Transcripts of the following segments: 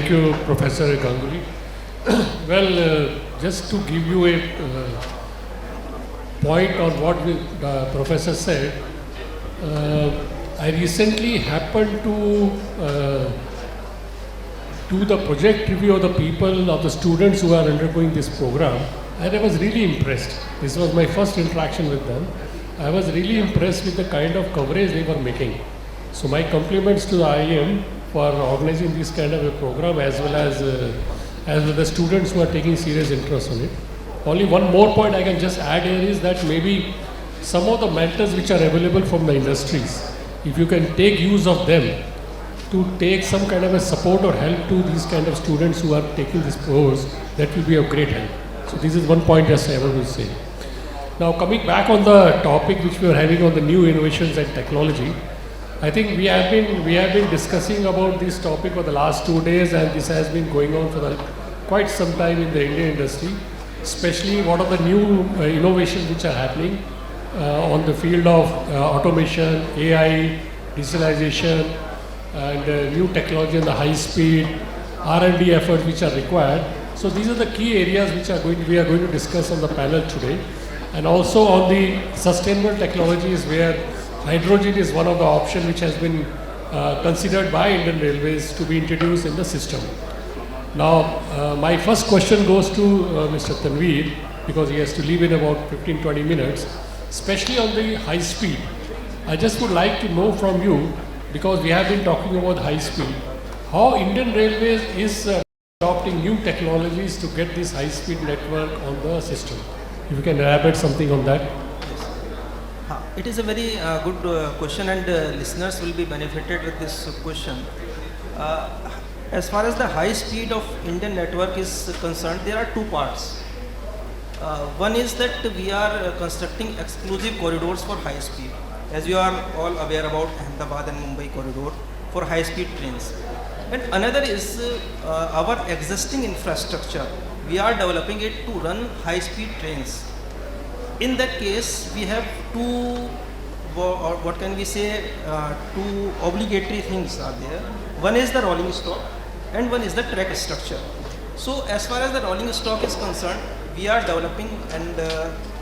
Thank you, Professor Ganguly. Just to give you a point on what the professor said, I recently happened to do the project review of the people, of the students who are undergoing this program, and I was really impressed. This was my first interaction with them. I was really impressed with the kind of coverage they were making. So my compliments to the IEM for organizing this kind of a program, as well as the students who are taking serious interest in it. Only one more point I can just add here is that maybe some of the mentors which are available from the industries, if you can take use of them to take some kind of a support or help to these kind of students who are taking this course, that will be of great help. So this is one point just I want to say. Now coming back on the topic which we are having on the new innovations and technology, I think we have been discussing about this topic for the last 2 days, and this has been going on for quite some time in the Indian industry, especially what are the new innovations which are happening on the field of automation, AI, digitalization, and new technology and the high speed R&D efforts which are required. So these are the key areas which we are going to discuss on the panel today, and also on the sustainable technologies where hydrogen is one of the options which has been considered by Indian Railways to be introduced in the system. Now, my first question goes to Mr. Tanveer, because he has to leave in about 15-20 minutes, especially on the high speed. I just would like to know from you, because we have been talking about high speed, how Indian Railways is adopting new technologies to get this high speed network on the system. If you can elaborate something on that. It is a very good question, and listeners will be benefited with this question. As far as the high speed of Indian network is concerned, there are two parts. One is that we are constructing exclusive corridors for high speed. As you are all aware about Ahmedabad and Mumbai corridor for high speed trains. And another is our existing infrastructure. We are developing it to run high speed trains. In that case, we have two obligatory things are there. One is the rolling stock and one is the track structure. So as far as the rolling stock is concerned, we are developing, and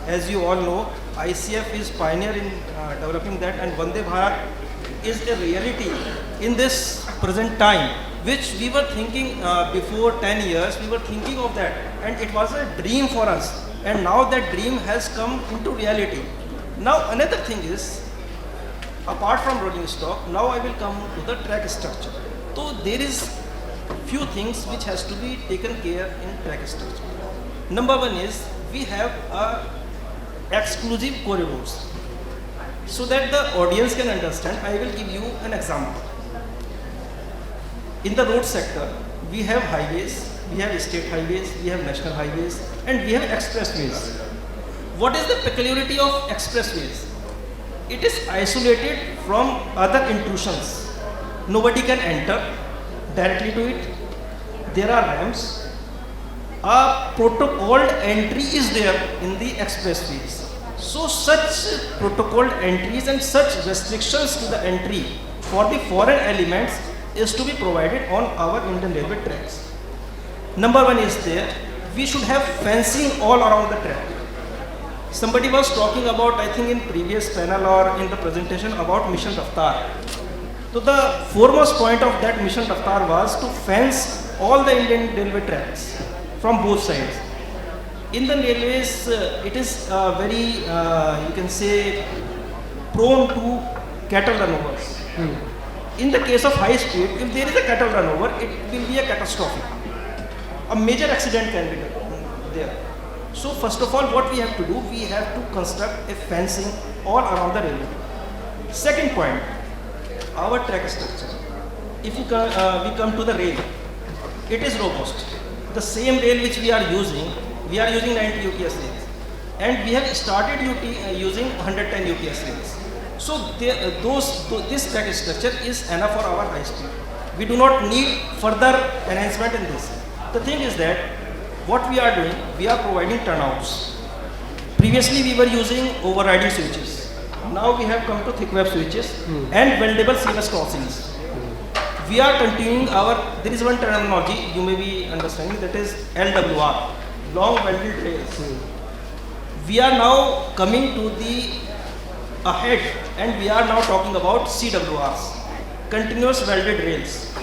as you all know, ICF is pioneer in developing that, and Vande Bharat is a reality in this present time, which we were thinking before 10 years, we were thinking of that, and it was a dream for us. And now that dream has come into reality. Now another thing is, apart from rolling stock, now I will come to the track structure. So there is few things which has to be taken care in track structure. Number one is, we have exclusive corridors. So that the audience can understand, I will give you an example. In the road sector, we have highways, we have state highways, we have national highways, and we have expressways. What is the peculiarity of expressways? It is isolated from other intrusions. Nobody can enter directly to it. There are ramps. A protocoled entry is there in the expressways. So such protocoled entries and such restrictions to the entry for the foreign elements is to be provided on our Indian Railway tracks. Number one is there, we should have fencing all around the track. Somebody was talking about, I think in previous panel or in the presentation, about Mission Raftar. So the foremost point of that Mission Raftar was to fence all the Indian Railway tracks from both sides. Indian Railways, it is very, you can say, prone to cattle runovers. In the case of high speed, if there is a cattle runover, it will be a catastrophic. A major accident can be there. So first of all, what we have to do, we have to construct a fencing all around the railway. Second point, our track structure. If we come to the rail, it is robust. The same rail which we are using 90 UPS rails, and we have started using 110 UPS rails. So this track structure is enough for our high speed. We do not need further enhancement in this. The thing is that what we are doing, we are providing turnouts. Previously we were using overriding switches. Now we have come to thick web switches and bendable seamless crossings. we are continuing there is one terminology you may be understanding, that is LWR, long welded rails. We are now coming to the ahead and we are now talking about CWRs, continuous welded rails.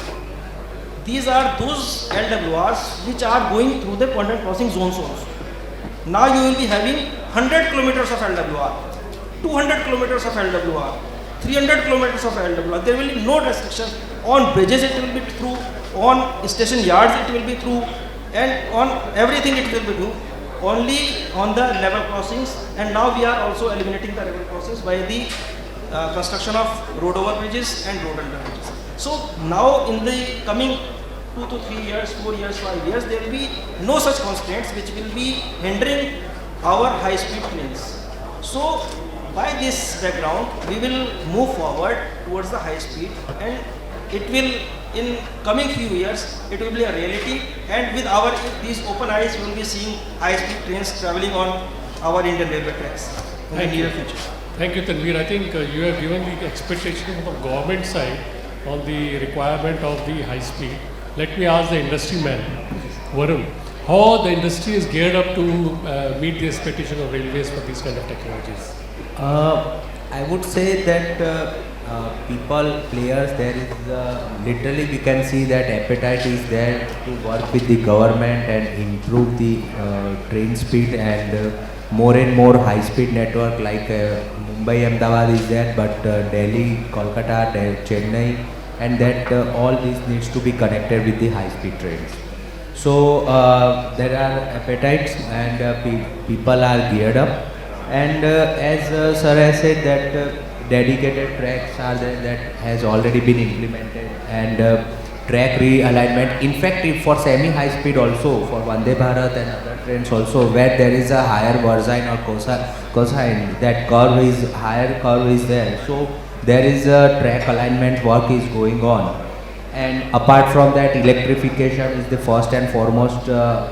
These are those LWRs which are going through the point and crossing zones also. Now you will be having 100 kilometers of LWR, 200 kilometers of LWR, 300 kilometers of LWR. There will be no restrictions. On bridges it will be through, on station yards it will be through, and on everything it will be through. Only on the level crossings, and now we are also eliminating the level crossings by the construction of road over bridges and road under bridges. So now in the coming 2 to 3 years, 4 years, 5 years, there will be no such constraints which will be hindering our high speed trains. So by this background, we will move forward towards the high speed, and it will, in coming few years, it will be a reality, and with these open eyes, we will be seeing high speed trains traveling on our Indian railway tracks in the near future. Thank you, Tanveer. I think you have given the expectation from the government side on the requirement of the high speed. Let me ask the industry man, Varun, how the industry is geared up to meet the expectation of railways for these kind of technologies? I would say that players, there is literally we can see that appetite is there to work with the government and improve the train speed, and more and more high speed network like Mumbai, Ahmedabad is there, but Delhi, Kolkata, Chennai, and that all this needs to be connected with the high speed trains. So there are appetites and people are geared up, and as sir has said that dedicated tracks are there that has already been implemented, and track realignment. In fact, if for semi-high speed also, for Vande Bharat and other trains also, where there is a higher cosine or cosine, that higher curve is there. So there is a track alignment work is going on. And apart from that, electrification is the first and foremost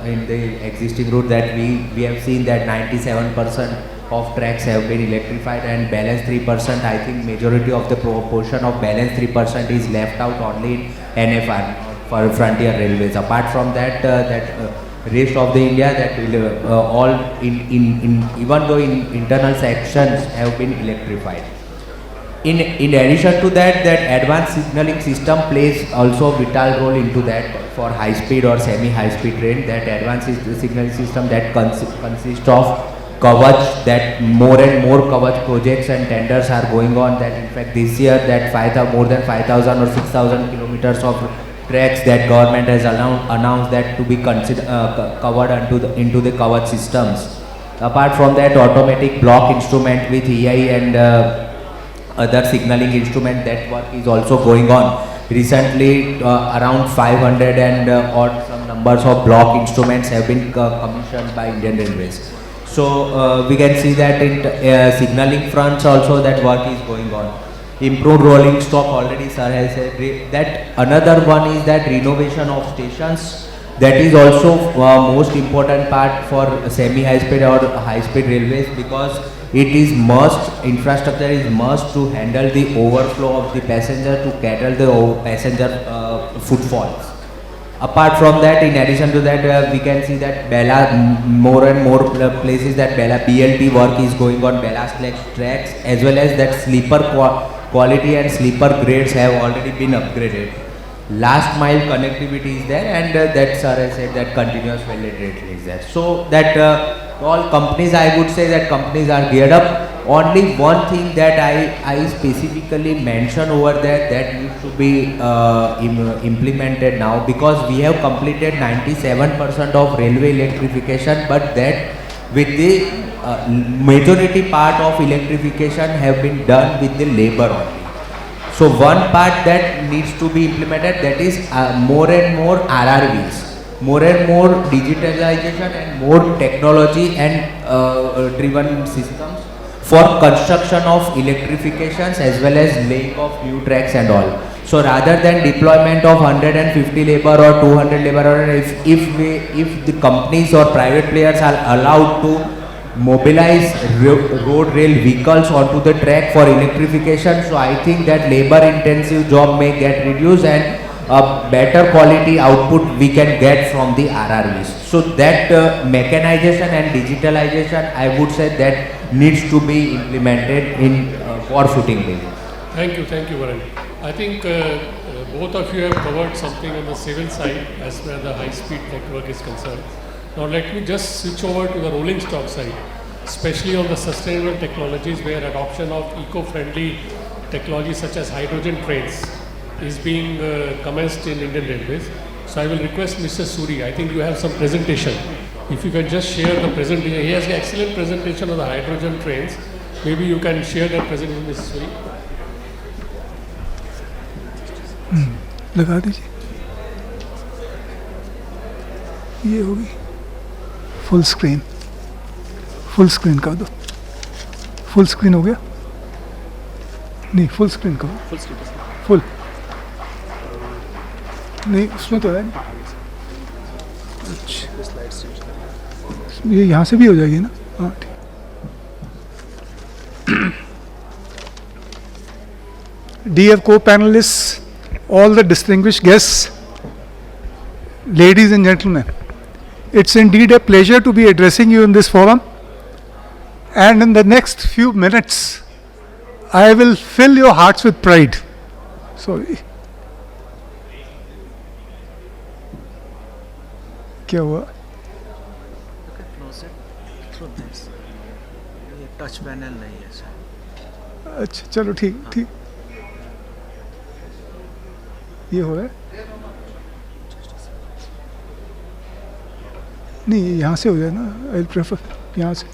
in the existing route, that we have seen that 97% of tracks have been electrified, and balance 3%, I think majority of the proportion of balance 3% is left out only in NFR for frontier railways. Apart from that, rest of the India, that will all even though in internal sections have been electrified. In addition to that, advanced signaling system plays also a vital role into that for high speed or semi-high speed train. That advanced signaling system that consists of Kavach, that more and more Kavach projects and tenders are going on. That in fact this year that more than 5,000 or 6,000 kilometers of tracks that government has announced that to be covered into the Kavach systems. Apart from that, automatic block instrument with EI and other signaling instrument, that work is also going on. Recently around 500 and odd some numbers of block instruments have been commissioned by Indian Railways. So we can see that in signaling fronts also that work is going on. Improved rolling stock, already sir has said that. Another one is that renovation of stations. That is also most important part for semi-high speed or high speed railways, because it is infrastructure is must to handle the overflow of the passenger, to cater the passenger footfalls. Apart from that, in addition to that, we can see that more and more places that BLT work is going on, ballast tracks, as well as that sleeper quality and sleeper grades have already been upgraded. Last mile connectivity is there, and that sir has said that continuous welded rail is there. So that all companies, I would say that companies are geared up. Only one thing that I specifically mention over there that needs to be implemented now, because we have completed 97% of railway electrification, but that with the majority part of electrification have been done with the labor only. So one part that needs to be implemented, that is more and more RRVs, more and more digitalization and more technology and driven systems for construction of electrifications as well as laying of new tracks and all. So rather than deployment of 150 labor or 200 labor, or if the companies or private players are allowed to mobilize road rail vehicles onto the track for electrification, so I think that labor intensive job may get reduced, and a better quality output we can get from the RRVs. So that mechanization and digitalization, I would say that needs to be implemented in for footing mill. Thank you, Varun. I think both of you have covered something on the civil side as far as the high-speed network is concerned. Now let me just switch over to the rolling stock side, especially on the sustainable technologies where adoption of eco-friendly technologies such as hydrogen trains is being commenced in Indian Railways. So I will request Mr. Suri, I think you have some presentation. If you can just share the presentation. He has an excellent presentation on the hydrogen trains. Maybe you can share that presentation, Mr. Suri. लगा दीजिए, ये होगी full screen कर दो, full screen हो गया, नहीं full screen करो, फुल नहीं उसमें तो है नहीं, अच्छा ये यहाँ से भी हो जाएगी ना, हाँ ठीक। Dear co-panelists, all the distinguished guests, ladies and gentlemen, it's indeed a pleasure to be addressing you in this forum, and in the next few minutes I will fill your hearts with pride. Sorry. क्या हुआ? Close it through this. ये touch panel नहीं है sir. अच्छा चलो ठीक ठीक, ये हो रहा है नहीं, यहाँ से हो जाए ना, आई प्रेफर यहाँ से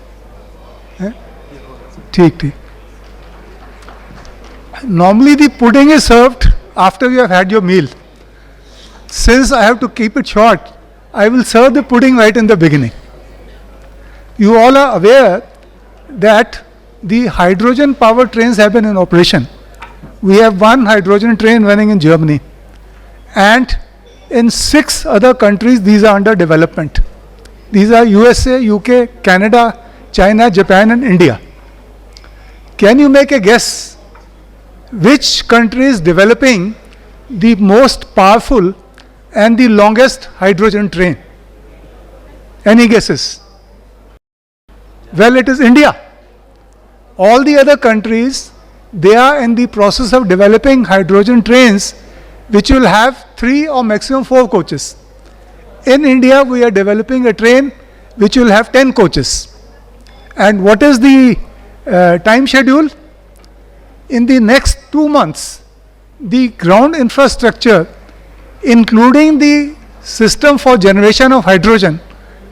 है, ठीक ठीक. Normally the pudding is served after you have had your meal. Since I have to keep it short, I will serve the pudding right in the beginning. You all are aware that the hydrogen power trains have been in operation. We have one hydrogen train running in Germany, and in 6 other countries these are under development. These are USA, UK, Canada, China, Japan and India. Can you make a guess which country is developing the most powerful and the longest hydrogen train? Any guesses? Well, it is India. All the other countries, they are in the process of developing hydrogen trains which will have 3 or maximum 4 coaches. In India, we are developing a train which will have 10 coaches. And what is the time schedule? In the next 2 months, the ground infrastructure, including the system for generation of hydrogen,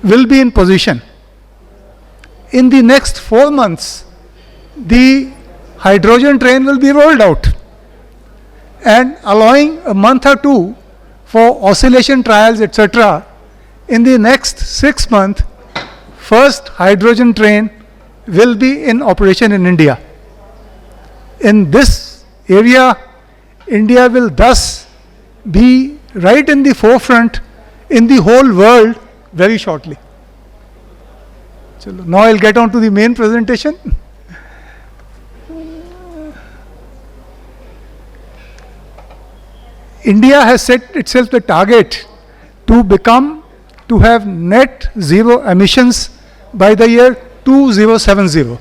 will be in position. In the next 4 months, the hydrogen train will be rolled out, and allowing a month or 2 for oscillation trials, etc. In the next 6 months, first hydrogen train will be in operation in India. In this area, India will thus be right in the forefront in the whole world very shortly. Chalo, now I'll get on to the main presentation. India has set itself the target to have net zero emissions by the year 2070.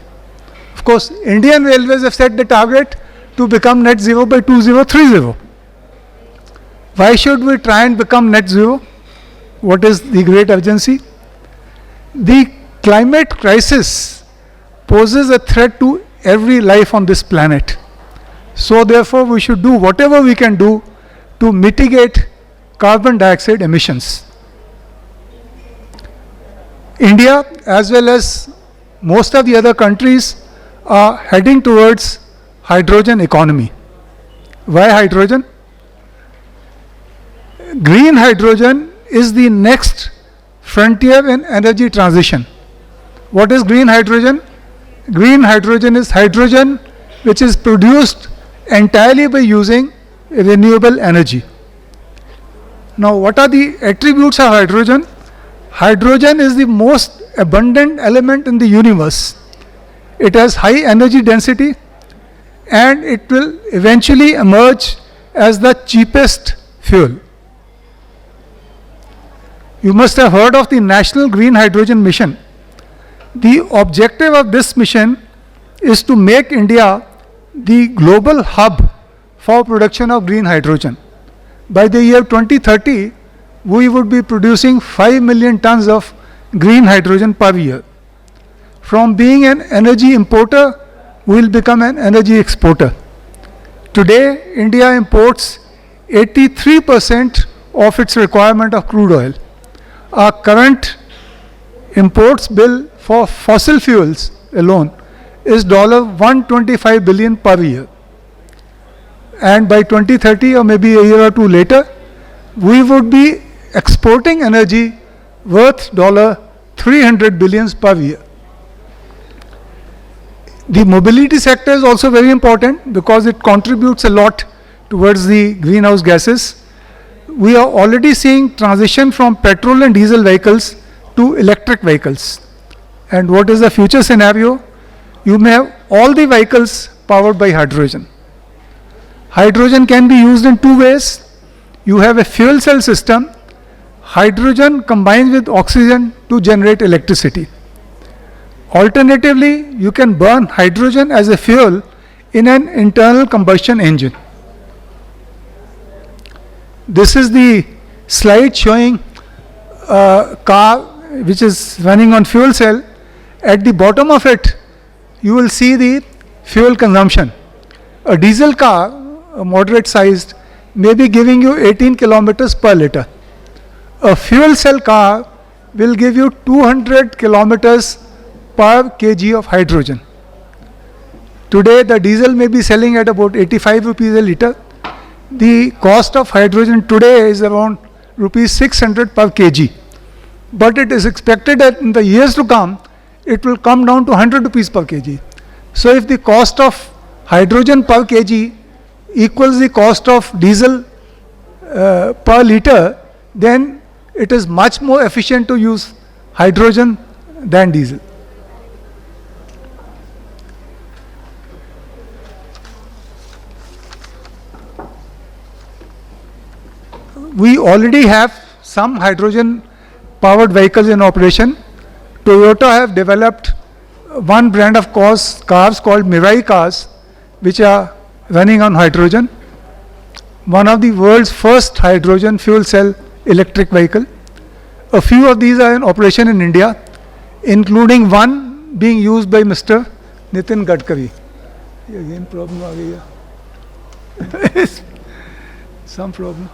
Of course, Indian Railways have set the target to become net zero by 2030. Why should we try and become net zero? What is the great urgency? The climate crisis poses a threat to every life on this planet. So therefore, we should do whatever we can do to mitigate carbon dioxide emissions. India, as well as most of the other countries, are heading towards hydrogen economy. Why hydrogen? Green hydrogen is the next frontier in energy transition. What is green hydrogen? Green hydrogen is hydrogen which is produced entirely by using renewable energy. Now, what are the attributes of hydrogen? Hydrogen is the most abundant element in the universe. It has high energy density, and it will eventually emerge as the cheapest fuel. You must have heard of the National Green Hydrogen Mission. The objective of this mission is to make India the global hub for production of green hydrogen. By the year 2030, we would be producing 5 million tons of green hydrogen per year. From being an energy importer, we will become an energy exporter. Today, India imports 83% of its requirement of crude oil. Our current imports bill for fossil fuels alone is $125 billion per year. And by 2030 or maybe a year or two later, we would be exporting energy worth $300 billion per year. The mobility sector is also very important because it contributes a lot towards the greenhouse gases. We are already seeing transition from petrol and diesel vehicles to electric vehicles. And what is the future scenario? You may have all the vehicles powered by hydrogen. Hydrogen can be used in two ways. You have a fuel cell system. Hydrogen combines with oxygen to generate electricity. Alternatively, you can burn hydrogen as a fuel in an internal combustion engine. This is the slide showing a car which is running on fuel cell. At the bottom of it, you will see the fuel consumption. A diesel car, a moderate sized, may be giving you 18 kilometers per liter. A fuel cell car will give you 200 kilometers per kg of hydrogen. Today the diesel may be selling at about 85 rupees a liter. The cost of hydrogen today is around rupees 600 per kg. But it is expected that in the years to come, it will come down to 100 rupees per kg. So if the cost of hydrogen per kg equals the cost of diesel per liter, then it is much more efficient to use hydrogen than diesel. We already have some hydrogen powered vehicles in operation. Toyota have developed one brand of cars called Mirai cars, which are running on hydrogen. One of the world's first hydrogen fuel cell electric vehicle. A few of these are in operation in India, including one being used by Mr. Nitin Gadkari. Again problem aa gayi hai. Some problem.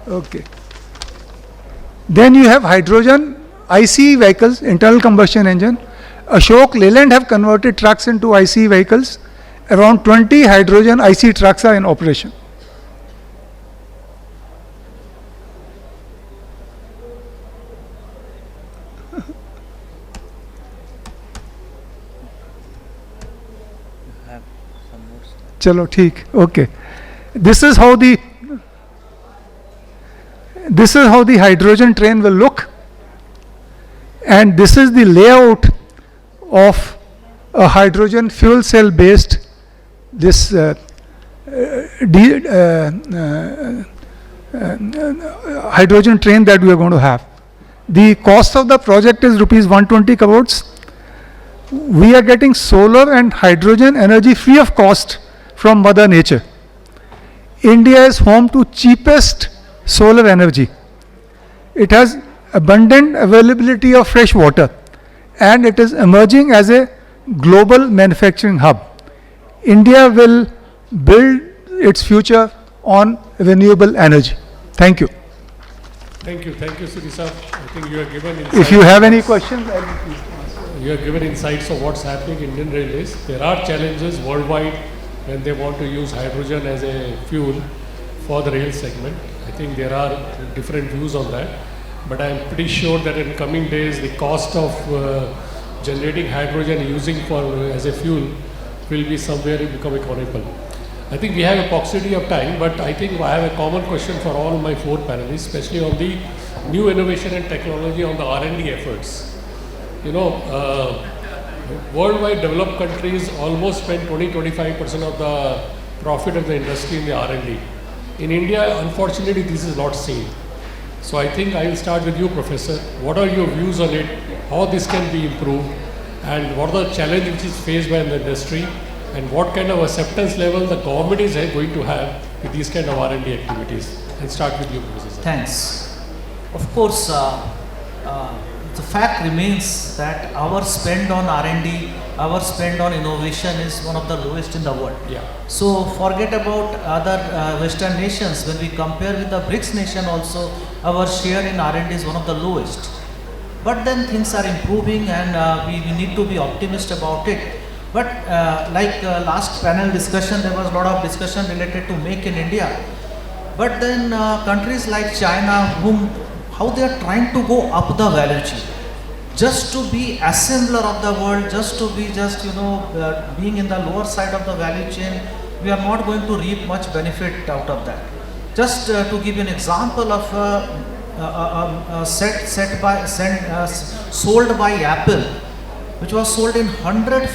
Okay. Then you have hydrogen ICE vehicles, internal combustion engine. Ashok Leyland have converted trucks into ICE vehicles. Around 20 hydrogen ICE trucks are in operation. Chalo, theek, okay. This is how the hydrogen train will look, and this is the layout of a hydrogen fuel cell based this hydrogen train that we are going to have. The cost of the project is rupees 120 crores. We are getting solar and hydrogen energy free of cost from Mother Nature. India is home to cheapest solar energy. It has abundant availability of fresh water, and it is emerging as a global manufacturing hub. India will build its future on renewable energy. Thank you. Thank you, Sudhi. I think you have given insights. If you have any questions, I will please. You have given insights of what's happening in Indian Railways. There are challenges worldwide when they want to use hydrogen as a fuel for the rail segment. I think there are different views on that, but I am pretty sure that in coming days the cost of generating hydrogen using as a fuel will be somewhere become economical. I think we have a paucity of time, but I think I have a common question for all my four panelists, especially on the new innovation and technology on the R&D efforts. worldwide developed countries almost spend 20-25% of the profit of the industry in the R&D. In India, unfortunately, this is not seen. So I think I will start with you, Professor. What are your views on it? How this can be improved? And what are the challenges which is faced by the industry? And what kind of acceptance level the government is going to have with these kind of R&D activities? And start with you, Professor. Thanks. Of course, the fact remains that our spend on R&D, our spend on innovation is one of the lowest in the world. Yeah. So forget about other Western nations. When we compare with the BRICS nation also, our share in R&D is one of the lowest. But then things are improving and we need to be optimistic about it. But last panel discussion, there was a lot of discussion related to Make in India. But then countries like China, how they are trying to go up the value chain, just to be assembler of the world, just to be being in the lower side of the value chain, we are not going to reap much benefit out of that. Just to give you an example of sold by Apple, which was sold in $150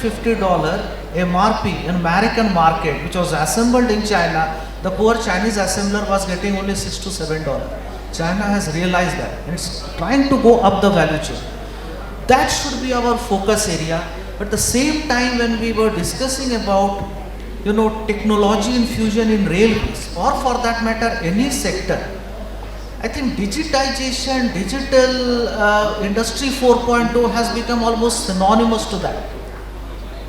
MRP in American market, which was assembled in China. The poor Chinese assembler was getting only $6 to $7. China has realized that and it's trying to go up the value chain. That should be our focus area. But at the same time, when we were discussing about technology infusion in railways, or for that matter any sector, I think digitization, digital industry 4.0 has become almost synonymous to that.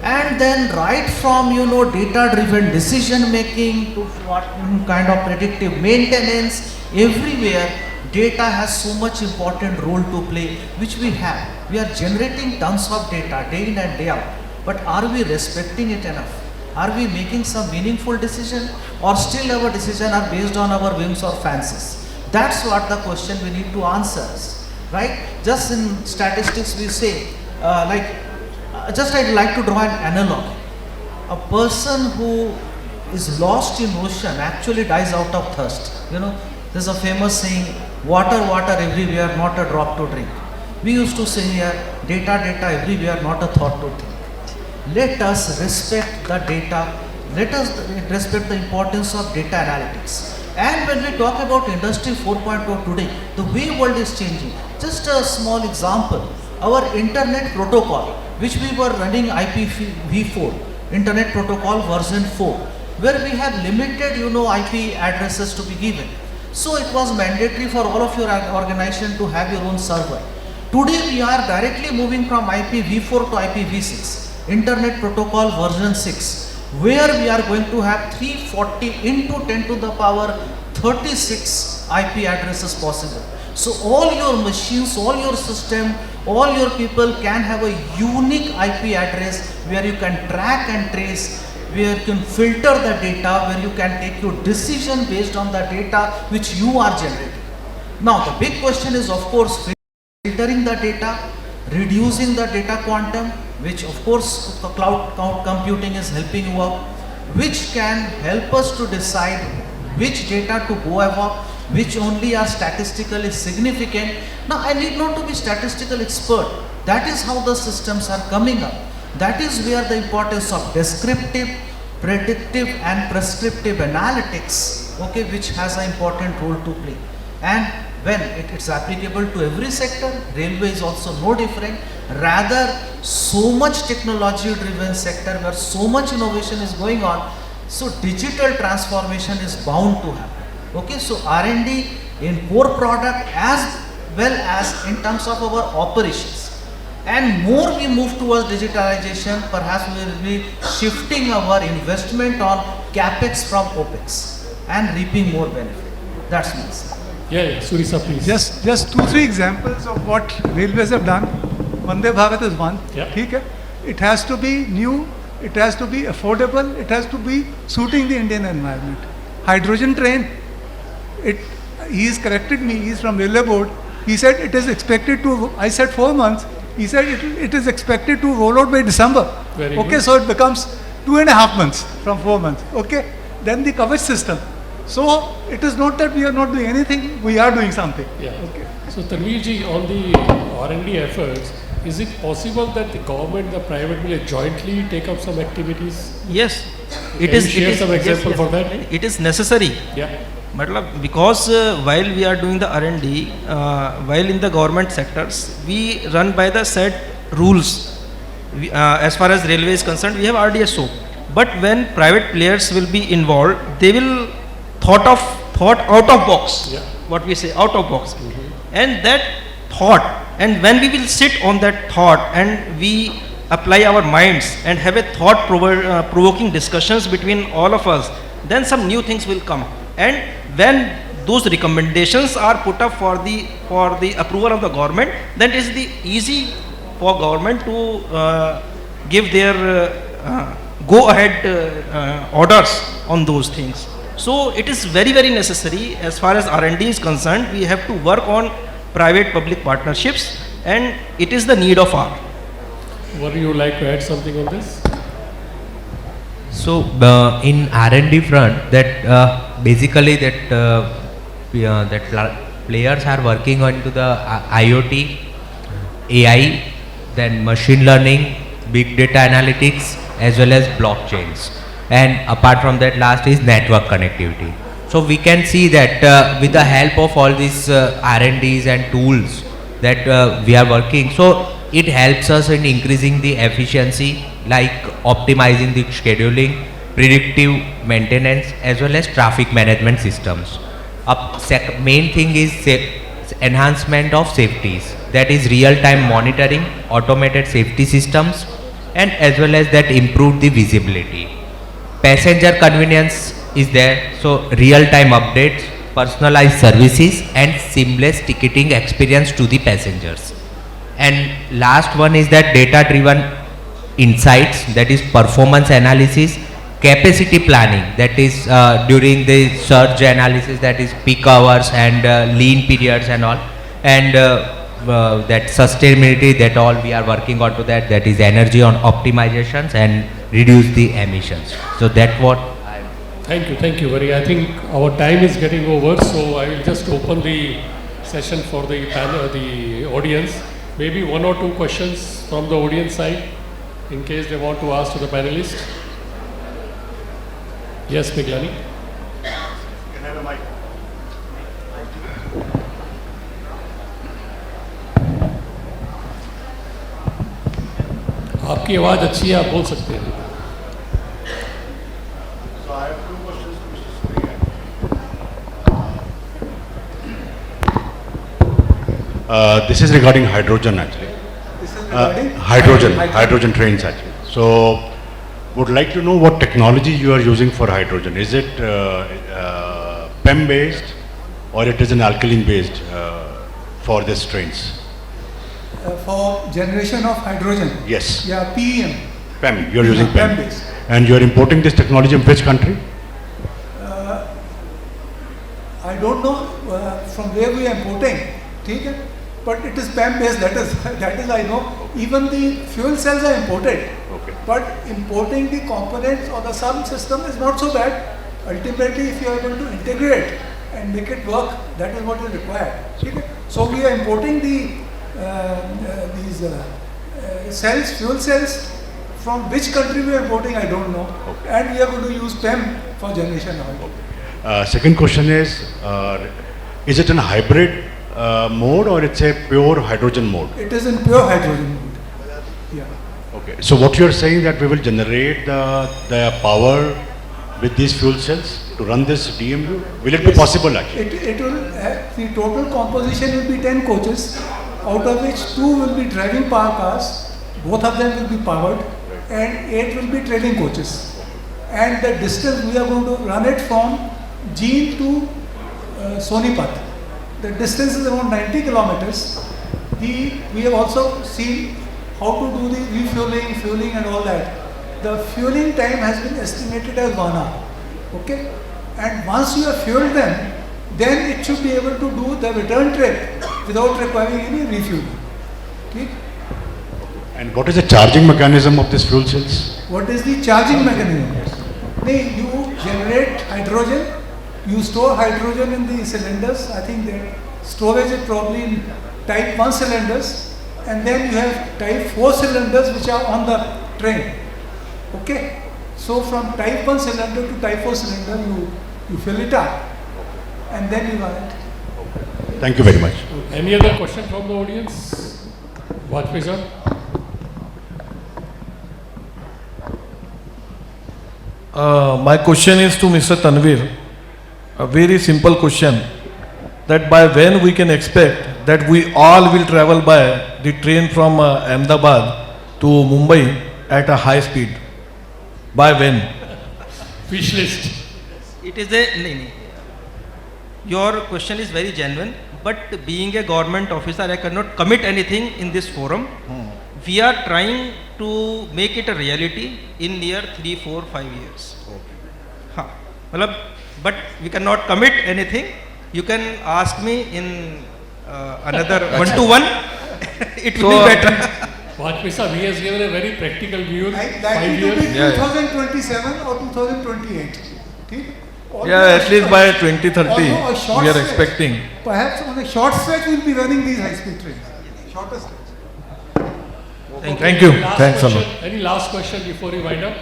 And then right from data-driven decision making to what kind of predictive maintenance, everywhere data has so much important role to play, which we have. We are generating tons of data day in and day out, but are we respecting it enough? Are we making some meaningful decision, or still our decisions are based on our whims or fancies? That's what the question we need to answer, right? Just in statistics we say, I'd like to draw an analogy. A person who is lost in ocean actually dies out of thirst. There's a famous saying, water, water everywhere, not a drop to drink. We used to say here, data, data everywhere, not a thought to think. Let us respect the data. Let us respect the importance of data analytics. And when we talk about Industry 4.0 today, the way world is changing. Just a small example, our internet protocol, which we were running IPv4, Internet Protocol version 4, where we have limited, IP addresses to be given. So it was mandatory for all of your organization to have your own server. Today we are directly moving from IPv4 to IPv6, Internet Protocol version 6, where we are going to have 340 into 10 to the power 36 IP addresses possible. So all your machines, all your system, all your people can have a unique IP address where you can track and trace, where you can filter the data, where you can take your decision based on the data which you are generating. Now the big question is, of course, filtering the data, reducing the data quantum, which of course the cloud computing is helping you out, which can help us to decide which data to go above, which only are statistically significant. Now I need not to be statistical expert. That is how the systems are coming up. That is where the importance of descriptive, predictive and prescriptive analytics, which has an important role to play. And when it's applicable to every sector, railway is also no different. Rather, so much technology driven sector where so much innovation is going on, so digital transformation is bound to happen. So R&D in core product as well as in terms of our operations. And more we move towards digitalization, perhaps we will be shifting our investment on capex from opex and reaping more benefit. That's my answer. Yeah, Surisa, please. Just 2-3 examples of what railways have done. Vande Bharat is one. Yeah. Okay? It has to be new, it has to be affordable, it has to be suiting the Indian environment. Hydrogen train, he has corrected me, he is from Railway Board. He said it is expected to, I said 4 months, he said it is expected to roll out by December. Very okay, good. so it becomes 2.5 months from 4 months. Okay, then the coverage system. So it is not that we are not doing anything, we are doing something. Yeah. Okay. So Tanveer ji, on the R&D efforts, is it possible that the government, the private will jointly take up some activities? Yes, Can you share some example for that? It is necessary. Yeah. Matlab, because while we are doing the R&D, while in the government sectors, we run by the set rules. As far as railway is concerned, we have RDSO. But when private players will be involved, they will thought out of box. Yeah. What we say, out of box. And that thought, and when we will sit on that thought and we apply our minds and have a thought provoking discussions between all of us, then some new things will come. And when those recommendations are put up for the approval of the government, then it is the easy for government to give their go ahead orders on those things. So it is very necessary as far as R&D is concerned. We have to work on private public partnerships, and it is the need of hour. Would you like to add something on this? So in R&D front, that basically players are working on to the IoT, AI, then machine learning, big data analytics, as well as blockchains. And apart from that, last is network connectivity. So we can see that with the help of all these R&Ds and tools that we are working, so it helps us in increasing the efficiency, like optimizing the scheduling, predictive maintenance, as well as traffic management systems. Main thing is enhancement of safeties, that is real-time monitoring, automated safety systems, and as well as that improve the visibility. Passenger convenience is there, so real-time updates, personalized services, and seamless ticketing experience to the passengers. And last one is that data-driven insights, that is performance analysis, capacity planning, that is during the surge analysis, that is peak hours and lean periods and all, and that sustainability, that all we are working on to that is energy on optimizations and reduce the emissions. So that what Thank you very. I think our time is getting over, so I will just open the session for the panel, the audience. Maybe one or two questions from the audience side, in case they want to ask to the panelists. Yes, Piglani. Can I have a mic? आपकी आवाज़ अच्छी है, आप बोल सकते हैं. So I have two questions to Mr. Surya. This is regarding hydrogen actually. This is regarding Hydrogen trains actually. So would like to know what technology you are using for hydrogen. Is it PEM based or it is an alkaline based for these trains? for generation of hydrogen. Yes. Yeah, PEM. PEM. You are using Yeah, PEM. PEM based. And you are importing this technology in which country? I don't know from where we are importing, okay? But it is PEM based. That is I know. Even the fuel cells are imported. Okay. But importing the components or the sub system is not so bad. Ultimately, if you are able to integrate and make it work, that is what is required. Okay? So we are importing these cells, fuel cells. From which country we are importing, I don't know. Okay. And we are going to use PEM for generation oil. Second question is it in a hybrid mode or it's a pure hydrogen mode? It is in pure hydrogen mode. Yeah. Okay. So what you are saying that we will generate the power with these fuel cells to run this DMU? Will it be possible actually? It will, the total composition will be 10 coaches, out of which 2 will be driving power cars, both of them will be powered, and 8 will be trailing coaches. And the distance we are going to run it from Jean to Sonipat. The distance is around 90 kilometers. We have also seen how to do the refueling, fueling and all that. The fueling time has been estimated as 1 hour. Okay? And once you have fueled them, then it should be able to do the return trip without requiring any refueling. Okay? And what is the charging mechanism of these fuel cells? What is the charging mechanism? You generate hydrogen, you store hydrogen in the cylinders. I think the storage is probably in type 1 cylinders. and then you have type 4 cylinders which are on the train. Okay? So from type 1 cylinder to type 4 cylinder, you fill it up, and then you run it. Thank you very much. Any other question from the audience? Vajpayee sir? My question is to Mr. Tanvir. A very simple question. That by when we can expect that we all will travel by the train from Ahmedabad to Mumbai at a high speed? By when? Wish list. It is a your question is very genuine, but being a government officer, I cannot commit anything in this forum. We are trying to make it a reality in near 3, 4, 5 years. हाँ, मतलब, but we cannot commit anything. You can ask me in another one-to-one. It will be better. Vajpayee sir, he has given a very practical view. Like 5 to be years. 2027 or 2028. Okay? Yeah, at least by 2030 Although a short we are stretch. expecting. Perhaps on a short stretch we will be running these high-speed trains. Shorter stretch. Thank you. Last Thanks a question. lot. Any last question before we wind up?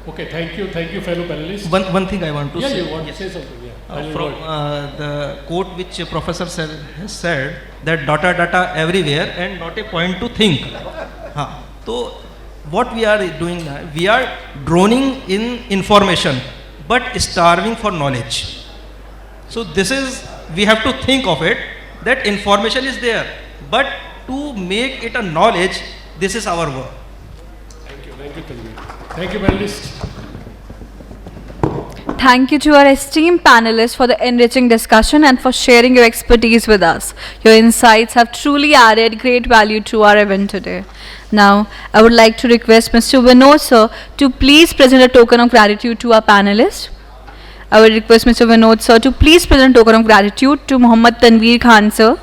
Okay, thank you, fellow panelists. One thing I want to Yeah, say. you want to Yes. say something? Yeah. I'll From invite. the quote which professor has said that data everywhere and not a point to think. So what we are doing now, we are droning in information but starving for knowledge. So this is, we have to think of it, that information is there, but to make it a knowledge, this is our work. Thank you, Tanvir. Thank you, panelists. Thank you to our esteemed panelists for the enriching discussion and for sharing your expertise with us. Your insights have truly added great value to our event today. Now, I would like to request Mr. Vinod sir to please present a token of gratitude to our panelists. I would request Mr. Vinod sir to please present a token of gratitude to Mohammad Tanveer Khan sir.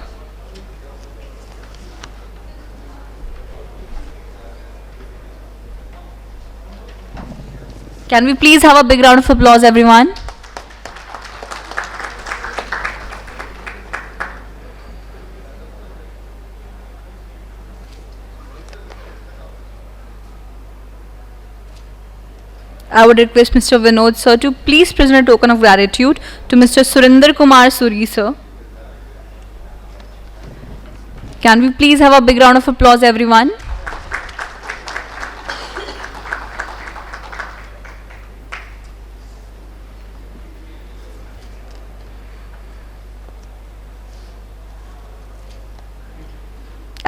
Can we please have a big round of applause, everyone? I would request Mr. Vinod sir to please present a token of gratitude to Mr. Surinder Kumar Suri sir. Can we please have a big round of applause, everyone?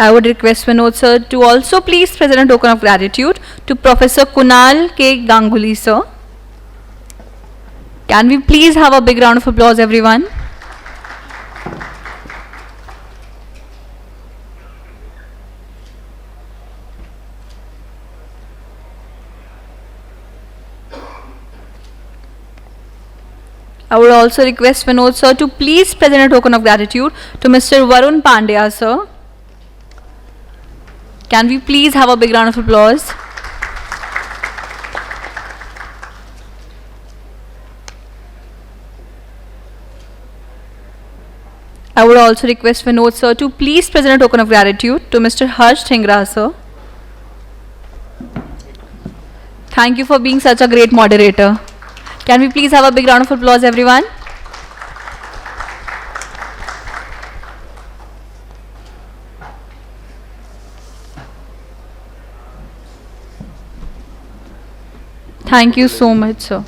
I would request Vinod sir to also please present a token of gratitude to Professor Kunal K. Ganguly sir. Can we please have a big round of applause, everyone? I would also request Vinod sir to please present a token of gratitude to Mr. Varun Pandya sir. Can we please have a big round of applause? I would also request Vinod sir to please present a token of gratitude to Mr. Harsh Thingra sir. Thank you for being such a great moderator. Can we please have a big round of applause, everyone? Thank you so much, sir.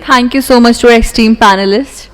Thank you so much to our esteemed panelists.